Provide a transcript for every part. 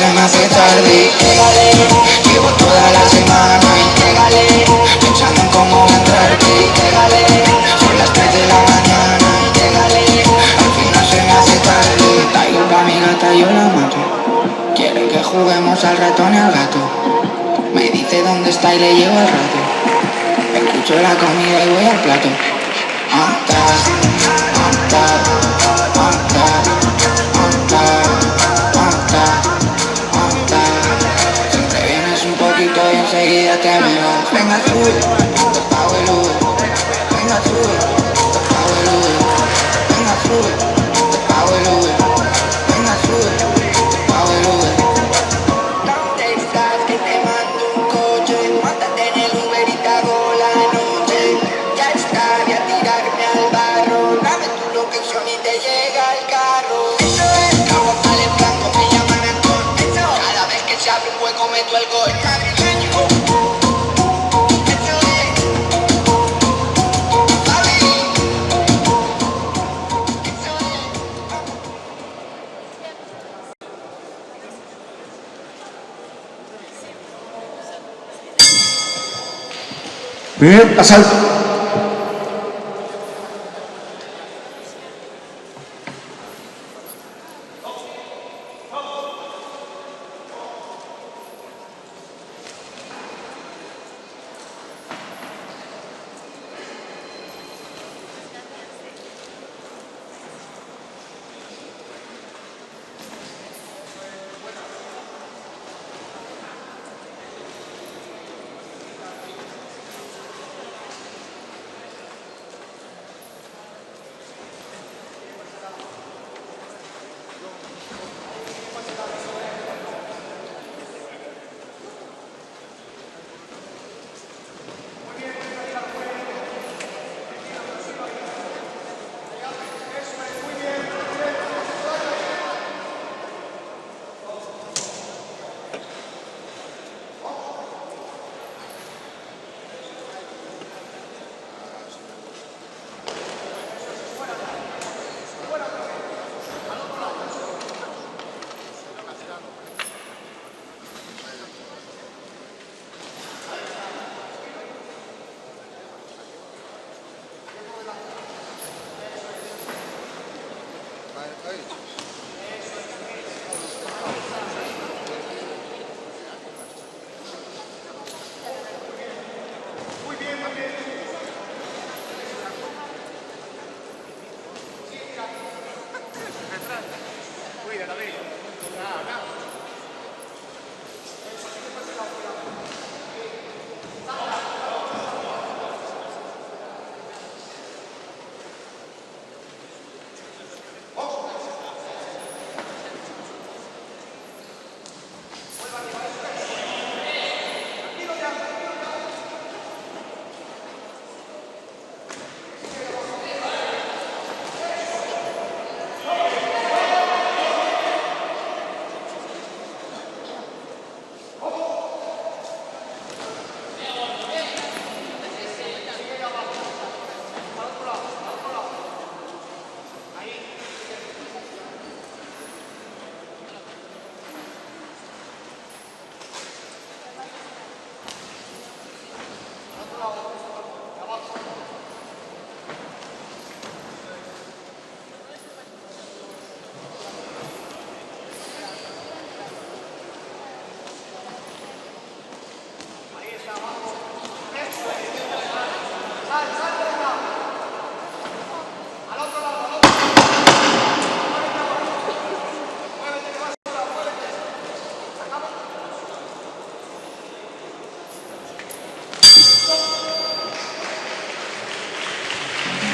se me hace tarde. Llevo toda la semana pensando en cómo entrarte. Son las 3 de la mañana, al final se me hace tarde. Traigo pa' mi gata, yo la mato. Quiere que juguemos al ratón y al gato. Me dice dónde está y le llevo al rato. Escucho la comida y voy al plato. Anta, anta, anta, anta, anta, anta. Siempre vienes un poquito y enseguida te me vas. Venga, sube, te pago el Uber. Venga, sube, te pago el Uber. Venga, sube, te pago el Uber. Venga, sube, te pago el Uber. ¿Dónde estás? Que te mando un coche. Móntate en el Uber y te hago la noche. Ya está, voy a tirarme al barro. Dame tu location y te llega el carro. Eso es, cago mal en blanco, me llaman Antón. Eso, cada vez que se abre un hueco meto el gol. Madrileño. Eso es, Fabi. Eso es. Primer asalto.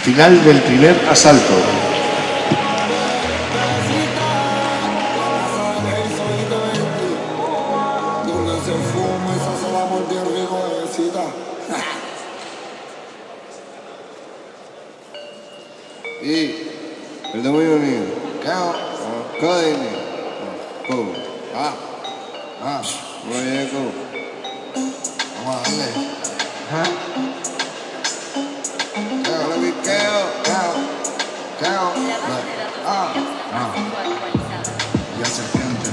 Final del primer asalto. Y el demonio mío, cao, codine, co, muñeco, vamos a darle, cao, lo que cao, Ya serpiente,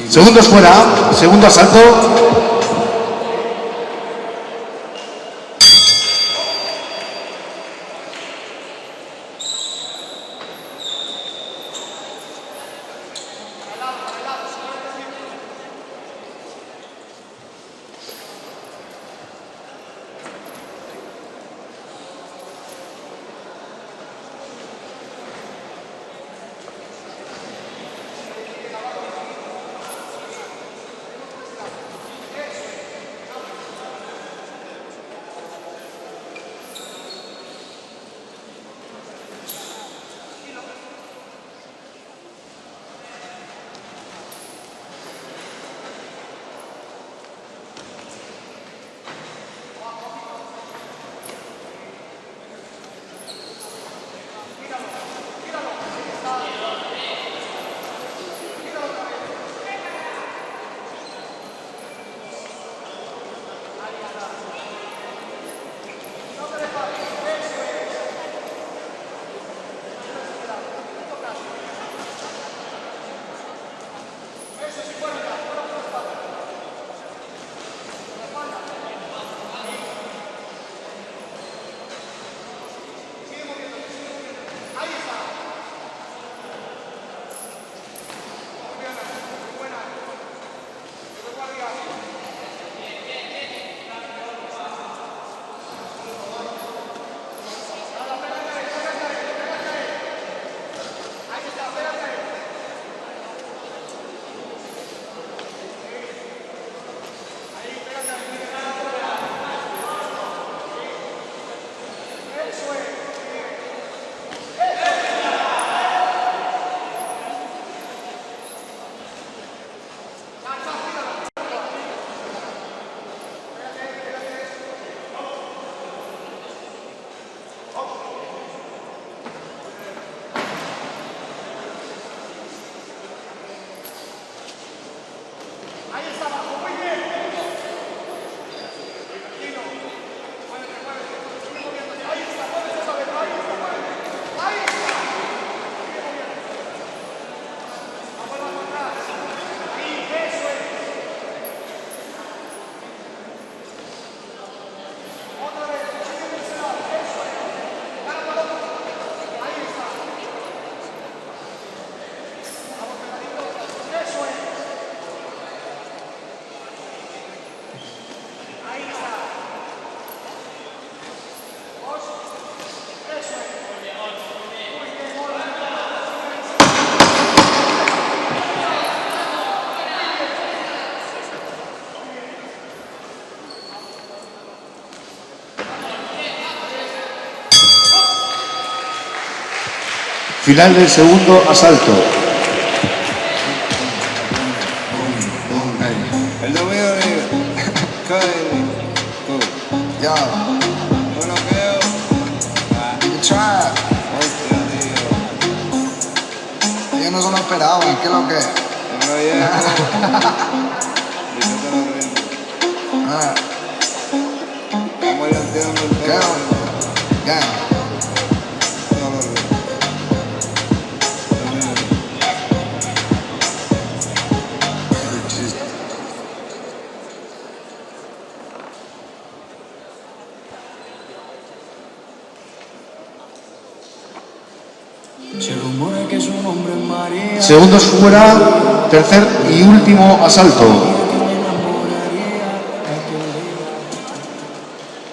Segundos fuera, segundo asalto. Final del segundo asalto. El dominio de Cody. Yo, No lo creo. you tried. Hostia, tío. Ellos no se lo esperaban, ¿qué es lo que? No llego. Y yo te lo rindo. Ah, Estamos orientando el ¿qué? tema. Ya. No lo rindo. Se rumora que su nombre es María. Segundos fuera, tercer y último asalto. Que me enamoraría aquel día.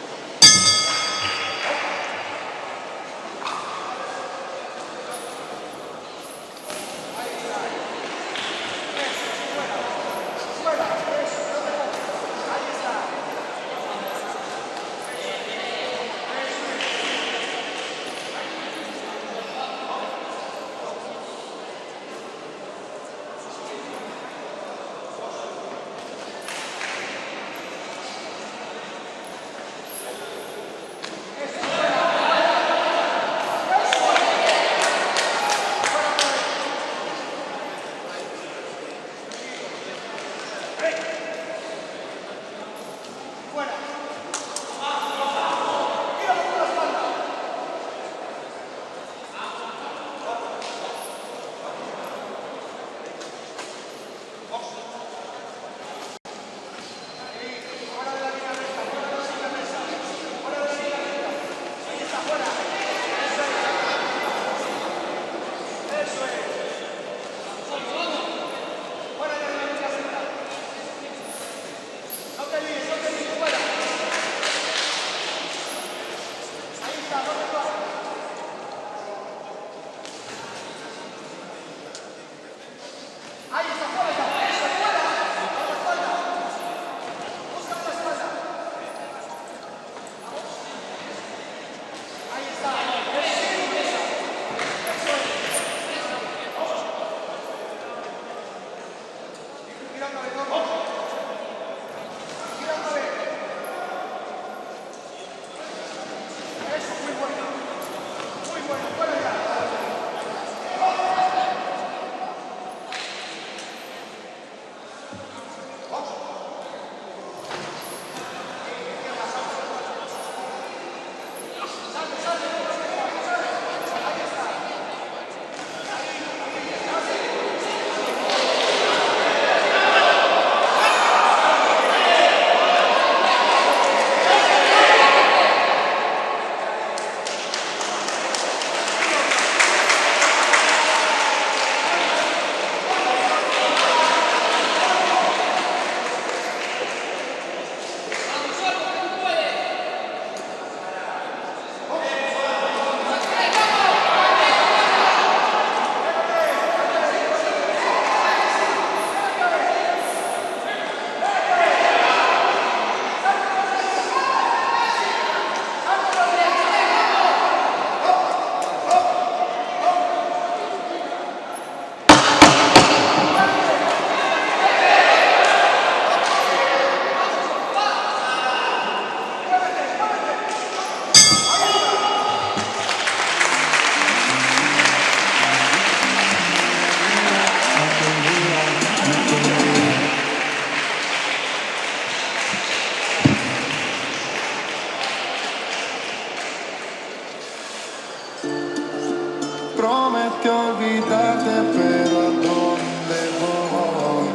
Prometí olvidarte, pero ¿a dónde voy?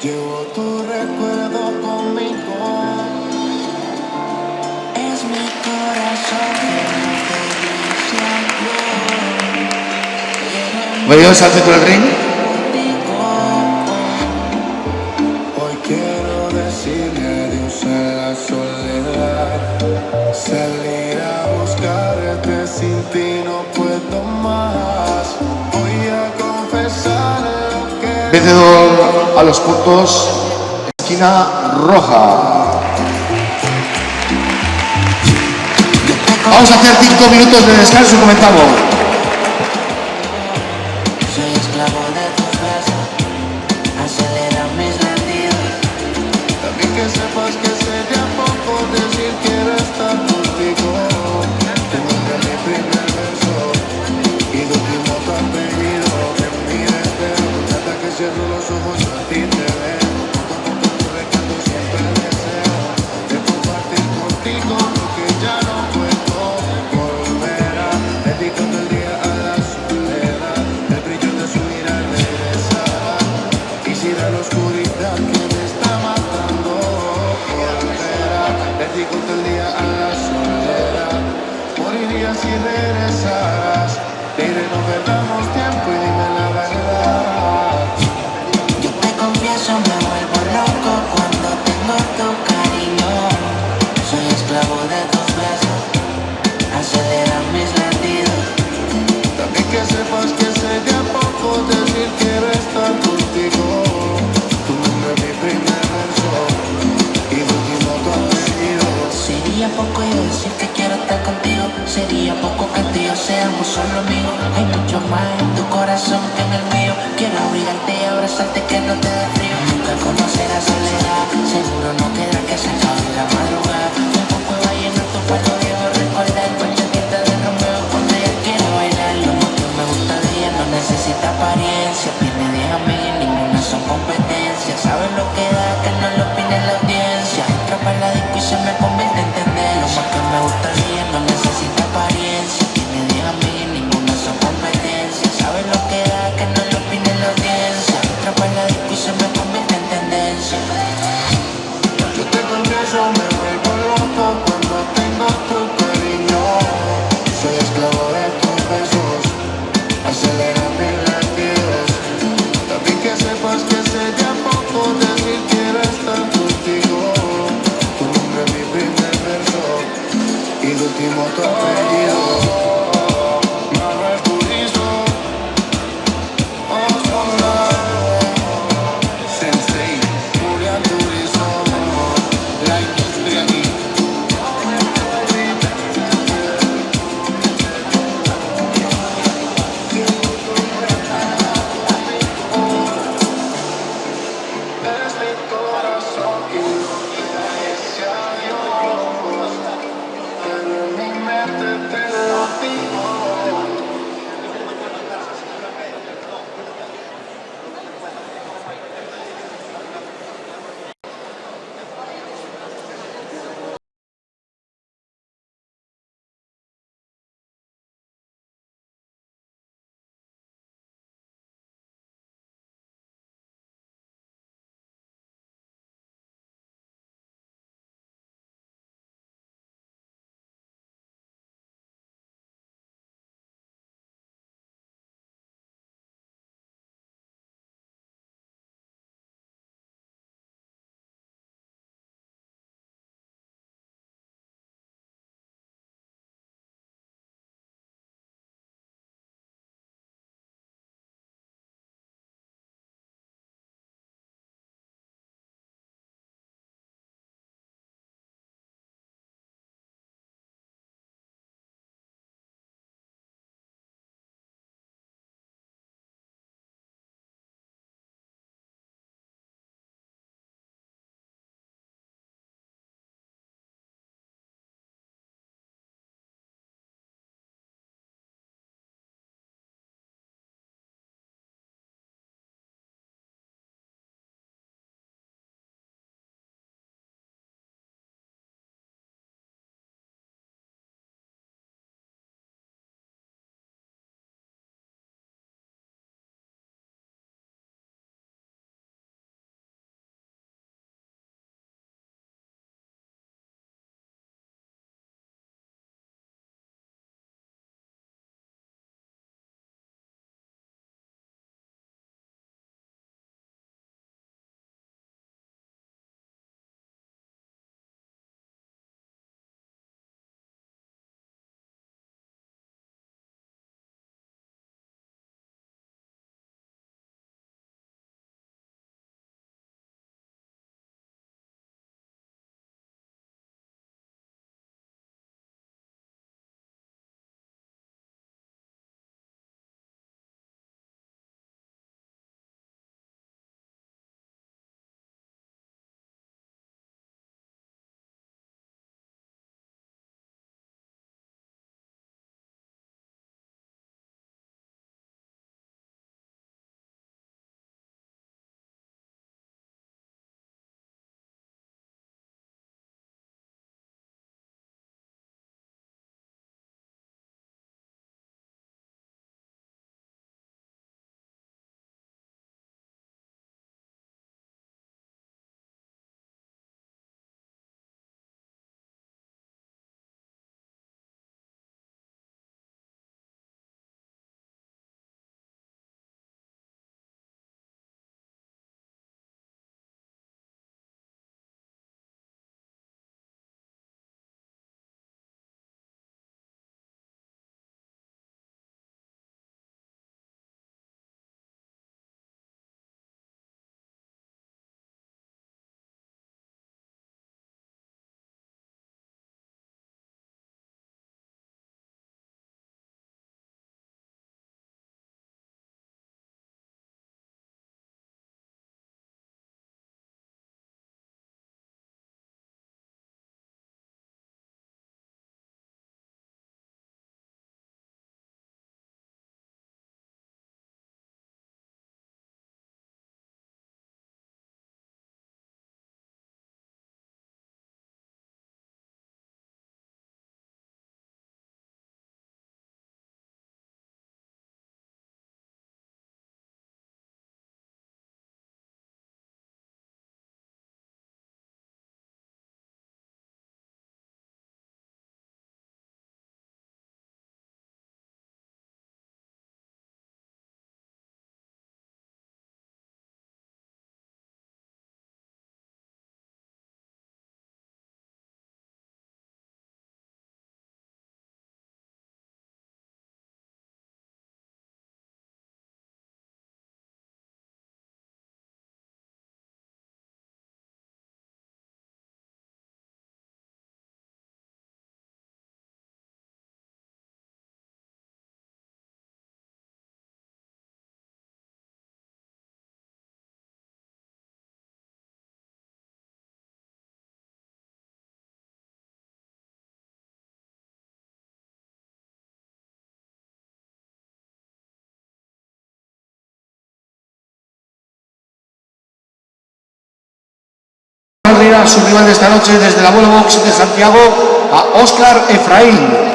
Llevo tu recuerdo conmigo. Es mi corazón que no te dice adiós. Bienvenidos al centro del ring. Hoy quiero decirle adiós a la soledad. Salir a buscarte, sin ti no puedo más. Voy a confesar lo que Vencedor a los puntos, esquina roja. Vamos a hacer 5 minutos de descanso y comentamos. Soy esclavo de tus besos, acelera mis latidos. también que sepas que sería poco decir quiero estar contigo. Tu nombre es mi primer verso y tu último tu apellido. Me mires pero hasta que cierro los ojos a ti te veo. Con tu recuerdo siempre el deseo de compartir contigo lo que ya no puedo volver a. Dedicando el día a la soledad, el brillo de su mirar regresará. Quisiera la oscuridad que me está matando volverá. Dedico todo el día a la soledad. Moriría si regresaras. Diré no perdamos tiempo y dime la verdad. Yo te confieso, me vuelvo loco cuando tengo tu cariño. Soy esclavo de tus besos, acelera mis latidos. También que sepas que sería poco decir quiero estar contigo. Tu nombre es mi primer verso y tu último tu apellido. Sería poco yo decir que quiero estar contigo. Sería poco que tú y yo seamos solo amigos. Hay mucho más en tu corazón que en el mío. Quiero abrigarte y abrazarte que no te dé frío. Nunca conocerás soledad, seguro no queda que se acabe la madrugada. Un poco de vallenato para los viejos recordar. Bachatita de Romeo cuando ella quiere bailar. Lo más que me gusta de ella no necesita apariencia. Tiene 10 amigas y ninguna son competencias. Sabes lo que da que no lo opine la audiencia. Entra para la disco y se me convierte en tendencia. Lo más que me gusta de ella no necesita apariencia. Tiene 10 amigas y ninguna son competencias. Sabes lo que da que no lo opine la audiencia. Entra para la disco y se me convierte en tendencia. Yo te confieso, me vuelvo loco cuando tengo tu cariño. Soy esclavo de tus besos, acelera mis latidos. También que sepas que sería poco decir quiero estar contigo. Tu nombre es mi primer verso y el último tu apellido. Manuel Turizo, Osvaldo, Sensei, Julián Turizo, la industria aquí. Es mi corazón que no te dice adiós, pero en mi mente te lo digo. Su rival de esta noche desde la Vuelo Box de Santiago, a Óscar Efraín.